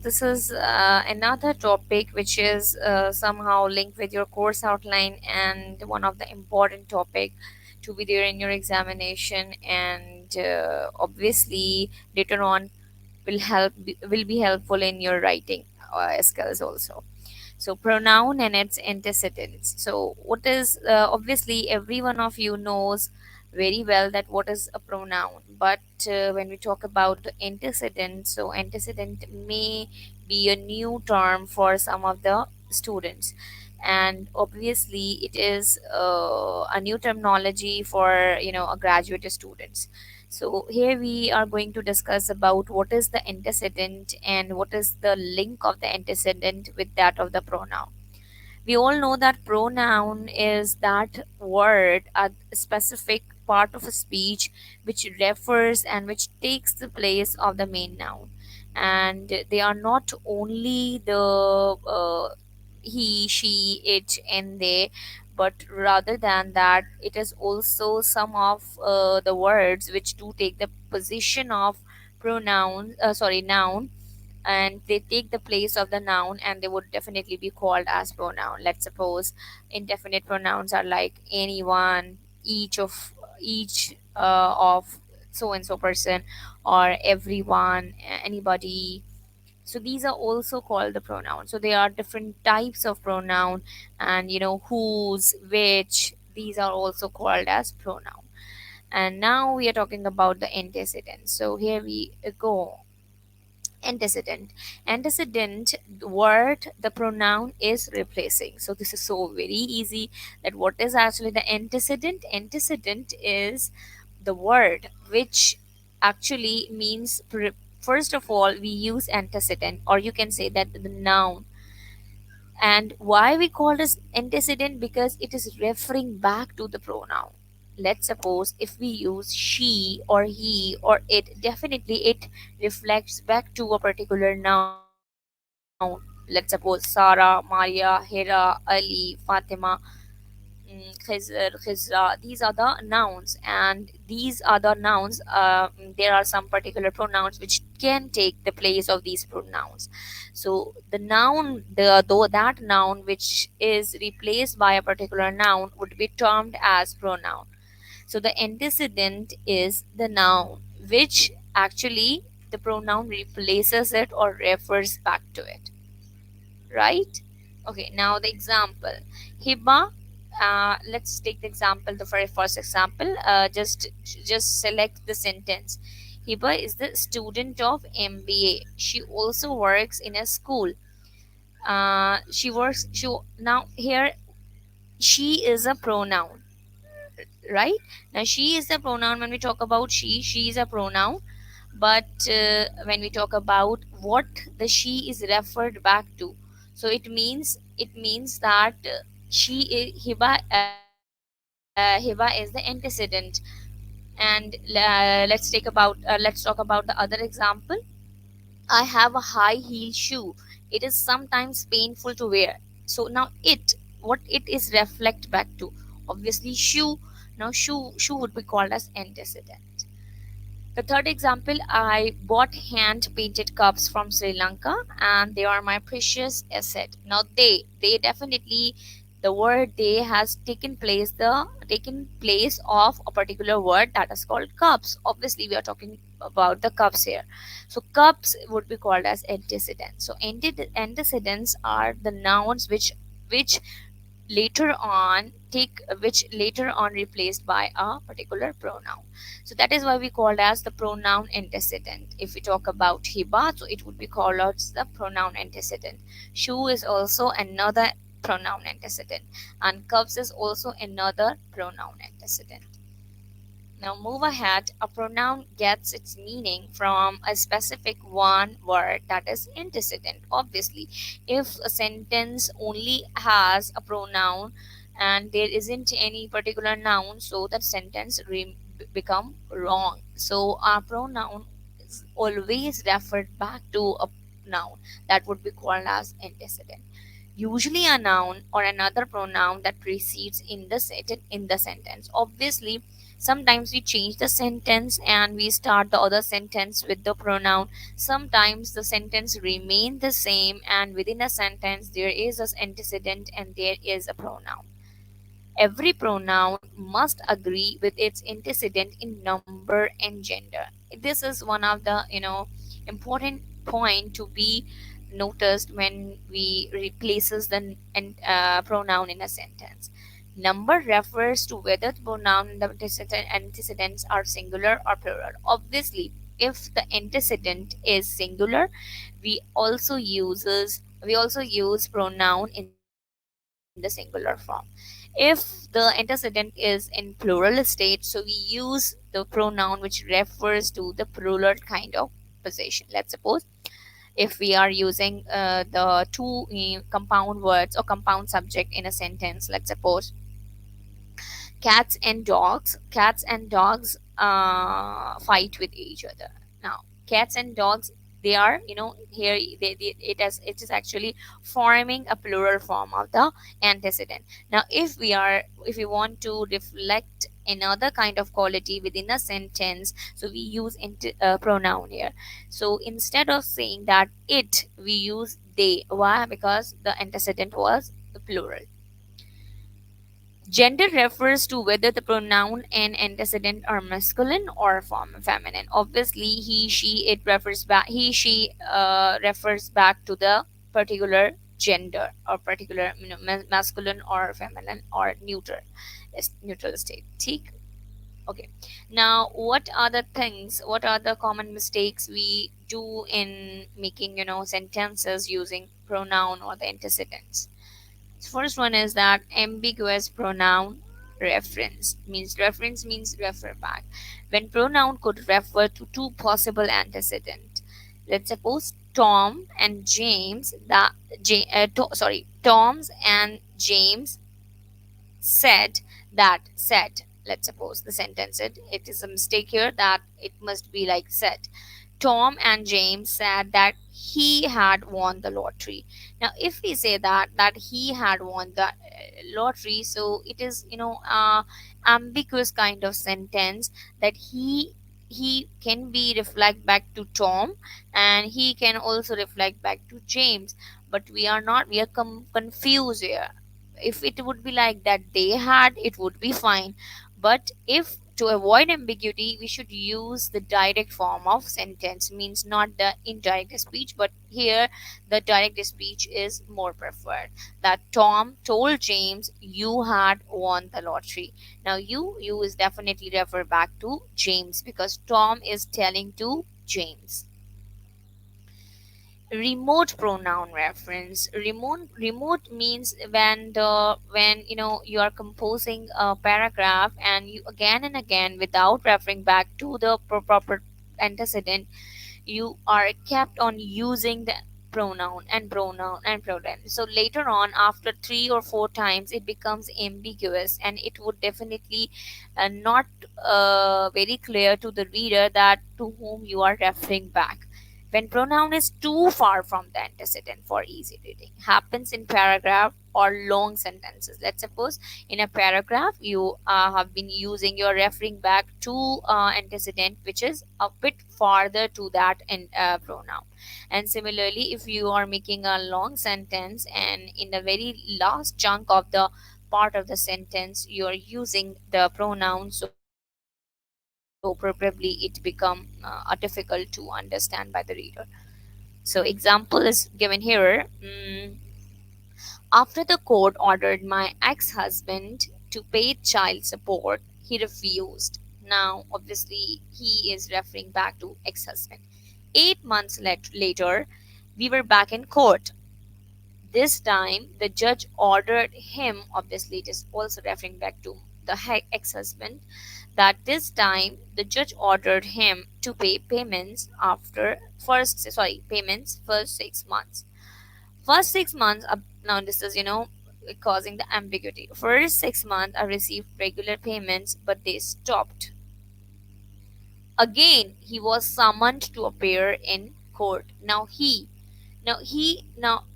this is another topic which is somehow linked with your course outline and one of the important topic to be there in your examination, and obviously later on will be helpful in your writing skills also. So pronoun and its antecedents. So what is obviously every one of you knows very well that what is a pronoun, but when we talk about the antecedent, so antecedent may be a new term for some of the students, and obviously it is a new terminology for a graduate students. So here we are going to discuss about what is the antecedent and what is the link of the antecedent with that of the pronoun. We all know that pronoun is that word, a specific part of a speech which refers and which takes the place of the main noun. And they are not only the he, she, it, and they, but rather than that, it is also some of the words which do take the position of noun, and they take the place of the noun, and they would definitely be called as pronoun. Let's suppose indefinite pronouns are like anyone, each of so and so person, or everyone, anybody. So these are also called the pronoun. So there are different types of pronoun, and whose, which, these are also called as pronoun. And now we are talking about the antecedent. So here we go. Antecedent word the pronoun is replacing. So this is so very easy, that what is actually the antecedent is the word which actually means first of all we use antecedent, or you can say that the noun. And why we call this antecedent? Because it is referring back to the pronoun. Let's suppose if we use she or he or it, definitely it reflects back to a particular noun. Let's suppose Sarah, Maria, Hera, Ali, Fatima, Khizr, Khizra. These are the nouns, and these are the nouns. There are some particular pronouns which can take the place of these pronouns. So the noun, the though that noun which is replaced by a particular noun would be termed as pronoun. So the antecedent is the noun which actually the pronoun replaces it or refers back to it, right? Okay, now the example. Hiba, let's take the example, the very first example. Just select the sentence. Hiba is the student of MBA. She also works in a school. She works. She now here she is a pronoun, right? Now she is a pronoun. When we talk about she is a pronoun. But when we talk about what the she is referred back to, so it means that Hiba is the antecedent. And let's talk about the other example. I have a high heel shoe. It is sometimes painful to wear. So now what it is reflect back to, obviously shoe. Now shoe would be called as antecedent. The third example, I bought hand painted cups from Sri Lanka, and they are my precious asset. Now they definitely, the word they has taken place of a particular word that is called cups. Obviously we are talking about the cups here. So cups would be called as antecedents. So antecedents are the nouns which later on take which later on replaced by a particular pronoun. So that is why we called as the pronoun antecedent. If we talk about hiba, so it would be called as the pronoun antecedent. Shoe is also another pronoun antecedent, and cups is also another pronoun antecedent. Now move ahead. A pronoun gets its meaning from a specific one word, that is antecedent. Obviously, if a sentence only has a pronoun and there isn't any particular noun, so that sentence become wrong. So our pronoun is always referred back to a noun, that would be called as antecedent. Usually a noun or another pronoun that precedes in the sentence. Obviously Sometimes we change the sentence and we start the other sentence with the pronoun. Sometimes the sentence remain the same and within a sentence there is an antecedent and there is a pronoun. Every pronoun must agree with its antecedent in number and gender. This is one of the important point to be noticed when we replaces the pronoun in a sentence. Number refers to whether the pronoun and the antecedents are singular or plural. Obviously, if the antecedent is singular, we also use pronoun in the singular form. If the antecedent is in plural state, so we use the pronoun which refers to the plural kind of possession. Let's suppose if we are using the two compound words or compound subject in a sentence. Let's suppose cats and dogs fight with each other. Now cats and dogs, they are here it is actually forming a plural form of the antecedent. Now if we want to reflect another kind of quality within a sentence, so we use pronoun here. So instead of saying that it, we use they. Why? Because the antecedent was the plural. Gender refers to whether the pronoun and antecedent are masculine or feminine. Obviously, he, she refers back to the particular gender or particular masculine or feminine or neutral state. ठीक? Okay. Now, what are the things? What are the common mistakes we do in making sentences using pronoun or the antecedents? First one is that ambiguous pronoun reference means refer back. When pronoun could refer to two possible antecedents. Let's suppose Tom and James Tom's and James said. Let's suppose the sentence it is a mistake here, that it must be like said. Tom and James said that he had won the lottery. Now, if we say that he had won the lottery, so it is ambiguous kind of sentence, that he can be reflect back to Tom and he can also reflect back to James. But we are not, we are confused here. If it would be like that they had, it would be fine. But if to avoid ambiguity, we should use the direct form of sentence, means not the indirect speech, but here the direct speech is more preferred. That Tom told James you had won the lottery. Now you is definitely refer back to James because Tom is telling to James. Remote pronoun reference. Remote means when you are composing a paragraph and you again and again without referring back to the proper antecedent, you are kept on using the pronoun. So later on, after 3 or 4 times, it becomes ambiguous and it would definitely not very clear to the reader that to whom you are referring back. When pronoun is too far from the antecedent for easy reading, happens in paragraph or long sentences. Let's suppose in a paragraph you have been using, you're referring back to antecedent which is a bit farther to that pronoun. And similarly, if you are making a long sentence and in the very last chunk of the part of the sentence you are using the pronoun, so probably it become difficult to understand by the reader. So example is given here. After the court ordered my ex-husband to pay child support, he refused. Now, obviously, he is referring back to ex-husband. 8 months later, we were back in court. This time, the judge ordered him, obviously, it is also referring back to the ex-husband, that this time the judge ordered him to pay payments first 6 months. First 6 months, now this is, causing the ambiguity. First 6 months, I received regular payments, but they stopped. Again, he was summoned to appear in court. Now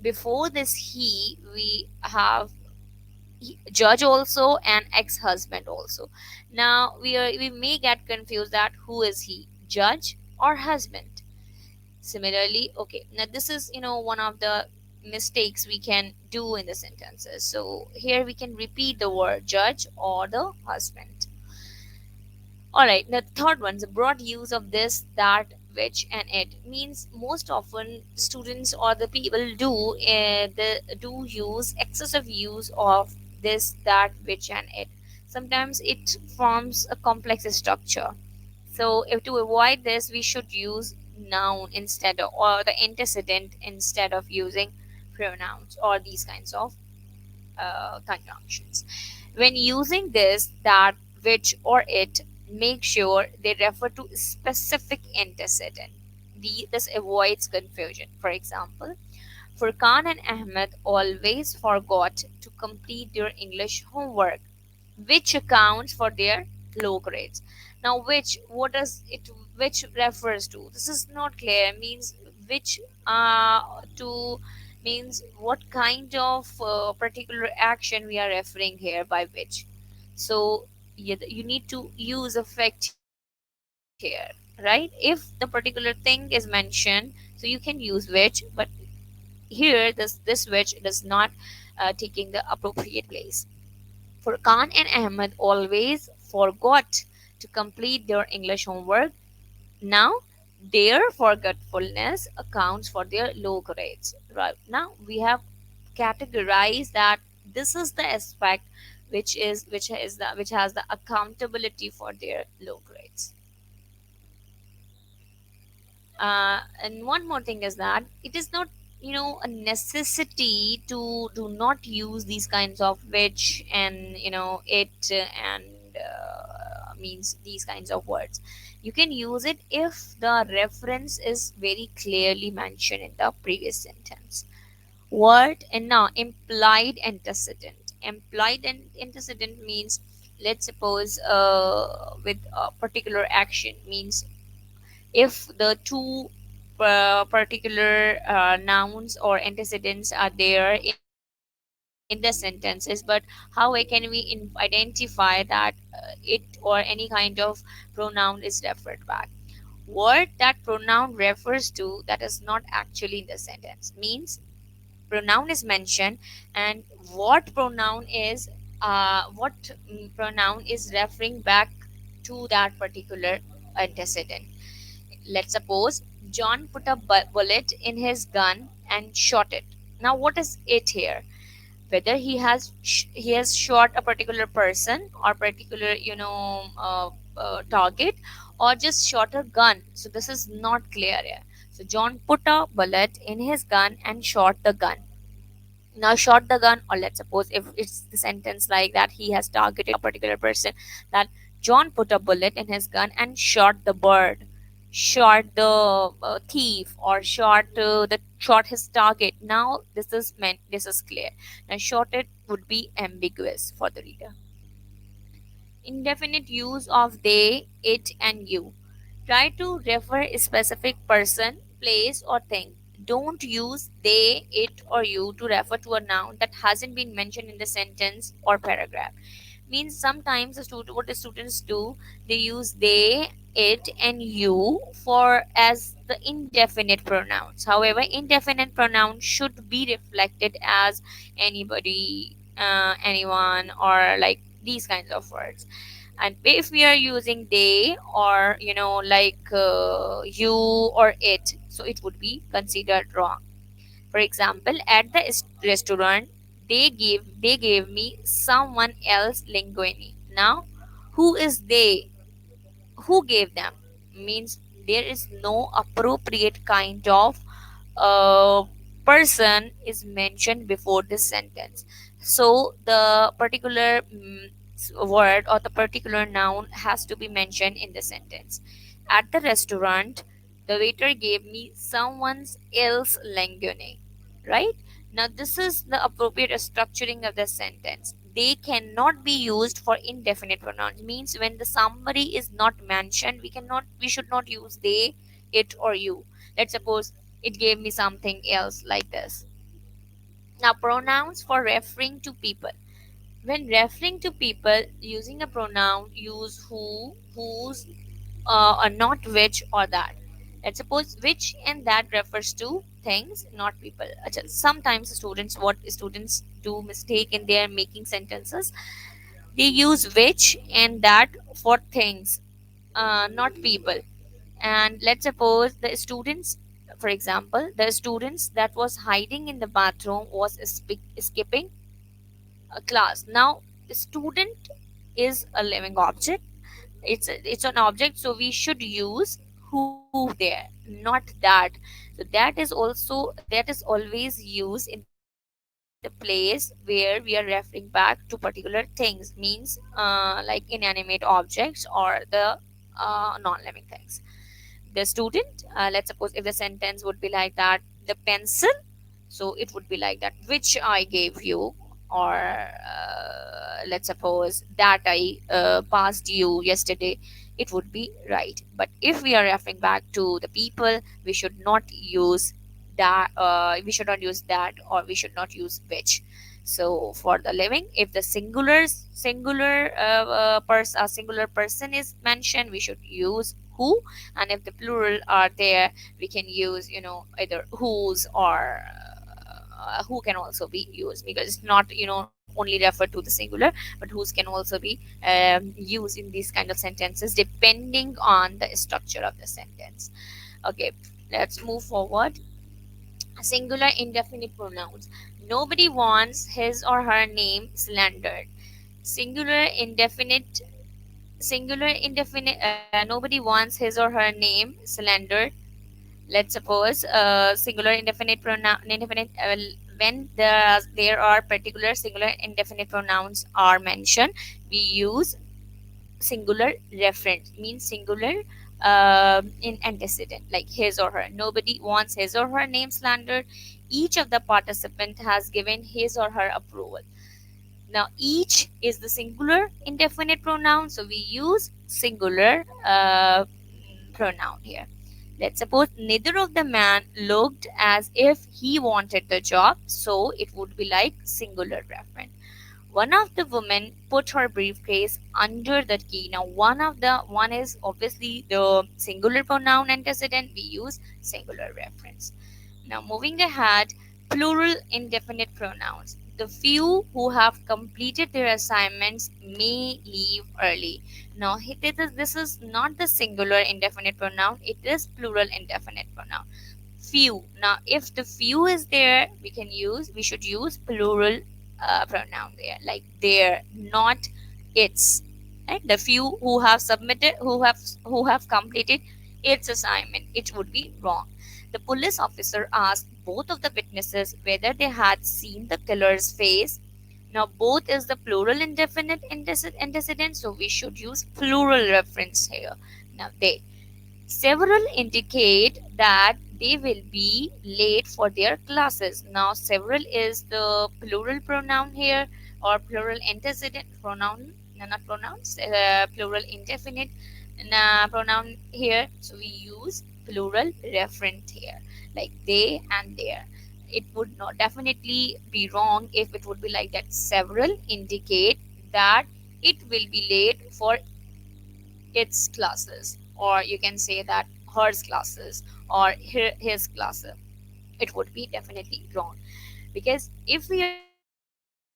before this we have judge also and ex-husband also. Now we may get confused that who is he, judge or husband. Similarly, okay, now this is one of the mistakes we can do in the sentences. So here we can repeat the word judge or the husband. All right, the third one, the broad use of this, that, which, and it means most often students or the people do use excessive use of this, that, which, and it. Sometimes it forms a complex structure. So, if to avoid this, we should use noun instead of, or the antecedent instead of using pronouns or these kinds of conjunctions. When using this, that, which, or it, make sure they refer to specific antecedent. This avoids confusion. For example, Furqan and Ahmed always forgot to complete their English homework, which accounts for their low grades. Now, what does it which refers to? This is not clear. Means which to means what kind of particular action we are referring here by which. So you need to use affect here, right? If the particular thing is mentioned, so you can use which, but here this which does not taking the appropriate place. Furqan and Ahmed always forgot to complete their English homework. Now, their forgetfulness accounts for their low grades. Right now, we have categorized that this is the aspect which has the accountability for their low grades. And one more thing is that it is not a necessity to do not use these kinds of which and it and means these kinds of words. You can use it if the reference is very clearly mentioned in the previous sentence. Word and now implied antecedent. Antecedent means, let's suppose with a particular action, means if the two particular nouns or antecedents are there in the sentences, but how can we identify that it or any kind of pronoun is referred back? Word that pronoun refers to that is not actually in the sentence means pronoun is mentioned, and what pronoun is referring back to that particular antecedent. Let's suppose John put a bullet in his gun and shot it. Now, what is it here? Whether he has shot a particular person or particular target, or just shot a gun. So this is not clear here. So John put a bullet in his gun and shot the gun. Now shot the gun, or let's suppose if it's the sentence like that, he has targeted a particular person, that John put a bullet in his gun and shot the bird, shot the thief, or shot his target. Now this is meant, this is clear. Now shot it would be ambiguous for the reader. Indefinite use of they, it, and you. Try to refer a specific person, place, or thing. Don't use they, it, or you to refer to a noun that hasn't been mentioned in the sentence or paragraph. Means sometimes what the students do, they use they, it, and you for as the indefinite pronouns. However, indefinite pronouns should be reflected as anybody, anyone, or like these kinds of words. And if we are using they, or you or it, so it would be considered wrong. For example, at the restaurant, they gave me someone else linguine. Now, who is they? Who gave them? Means there is no appropriate kind of uh, person is mentioned before this sentence. So the particular word or the particular noun has to be mentioned in the sentence. At the restaurant, the waiter gave me someone else linguine. Right? Now this is the appropriate structuring of the sentence. They cannot be used for indefinite pronouns. Means when the somebody is not mentioned, we should not use they, it, or you. Let's suppose it gave me something else like this. Now, pronouns for referring to people. When referring to people, using a pronoun, use who, whose, or not which or that. Let's suppose which and that refers to things, not people. Sometimes students do mistake in their making sentences. They use which and that for things, not people. And let's suppose the students, for example, the students that was hiding in the bathroom was skipping a class. Now, the student is a living object. It's an object, so we should use who there, not that. So that is always used in the place where we are referring back to particular things, means like inanimate objects or the non-living things. The student, let's suppose if the sentence would be like that, the pencil, so it would be like that, which I gave you, or let's suppose that I passed you yesterday. It would be right. But if we are referring back to the people, we should not use that, or we should not use which. So for the living, if the singular person is mentioned, we should use who. And if the plural are there, we can use, either whose, or who can also be used, because it's not, only refer to the singular, but whose can also be used in these kind of sentences depending on the structure of the sentence. Okay, let's move forward. Singular indefinite pronouns. Nobody wants his or her name slandered. Singular indefinite Nobody wants his or her name slandered. Let's suppose singular indefinite pronoun indefinite when there are particular singular indefinite pronouns are mentioned, we use singular reference, means singular in antecedent, like his or her. Nobody wants his or her name slandered. Each of the participant has given his or her approval. Now, each is the singular indefinite pronoun, so we use singular pronoun here. Let's suppose neither of the man looked as if he wanted the job, so it would be like singular reference. One of the women put her briefcase under the key. Now, one is obviously the singular pronoun antecedent. We use singular reference. Now, moving ahead, plural indefinite pronouns. The few who have completed their assignments may leave early. Now, this is not the singular indefinite pronoun, it is plural indefinite pronoun. Few. Now, if the few is there, we should use plural pronoun there, like their, not its. Right? The few who have submitted, who have completed its assignment, it would be wrong. The police officer asked both of the witnesses whether they had seen the killer's face. Now, both is the plural indefinite antecedent, so we should use plural reference here. Now, they. Several indicate that they will be late for their classes. Now, several is the plural pronoun here, or plural antecedent pronoun, no, not pronouns, plural indefinite pronoun here. So, we use plural referent here, like they and their. It would not definitely be wrong if it would be like that. Several indicate that it will be late for its classes, or you can say that hers classes or his classes. It would be definitely wrong, because if we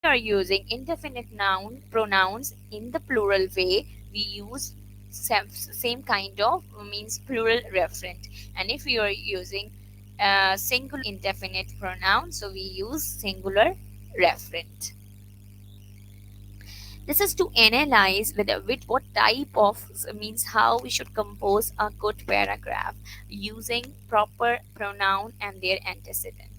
are using indefinite noun pronouns in the plural way, we use same kind of, means plural referent. And if we are using singular indefinite pronoun, so we use singular referent. This is to analyze with what type of, means how we should compose a good paragraph using proper pronoun and their antecedent.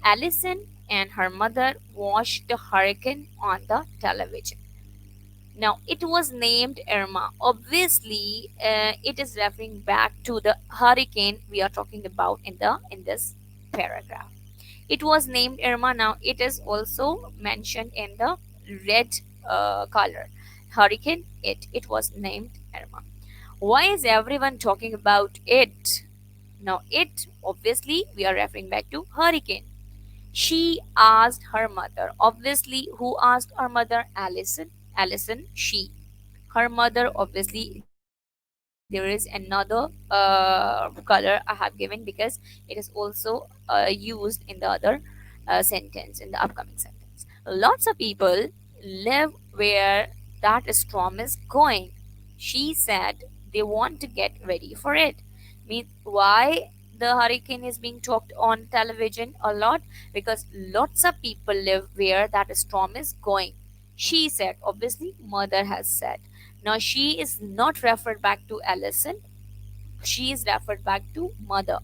Allison and her mother watched the hurricane on the television. Now, it was named Irma. Obviously, it is referring back to the hurricane we are talking about in this paragraph. It was named Irma. Now, it is also mentioned in the red color. Hurricane, it was named Irma. Why is everyone talking about it? Now, it, obviously, we are referring back to hurricane. She asked her mother. Obviously, who asked her mother? Allison. Allison, she. Her mother, obviously, there is another color I have given because it is also used in the other sentence, in the upcoming sentence. Lots of people live where that storm is going. She said they want to get ready for it. Mean why the hurricane is being talked on television a lot? Because lots of people live where that storm is going. She said, obviously, mother has said. Now she is not referred back to Allison, she is referred back to mother.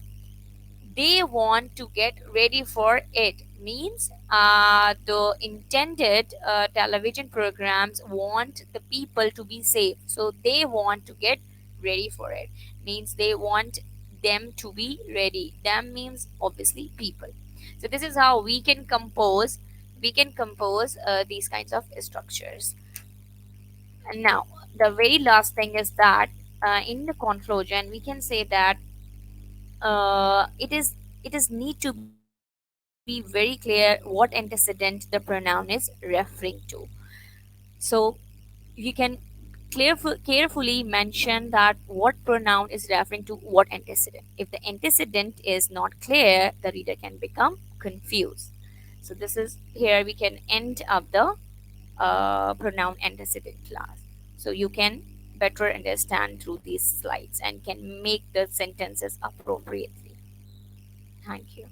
They want to get ready for it means the intended television programs want the people to be safe, so they want to get ready for it means they want them to be ready. Them means obviously people. So this is how we can compose these kinds of structures. And now the very last thing is that in the conclusion we can say that it is need to be very clear what antecedent the pronoun is referring to. So you can carefully mention that what pronoun is referring to what antecedent. If the antecedent is not clear, the reader can become confused. So this is here we can end up the pronoun antecedent class. So you can better understand through these slides and can make the sentences appropriately. Thank you.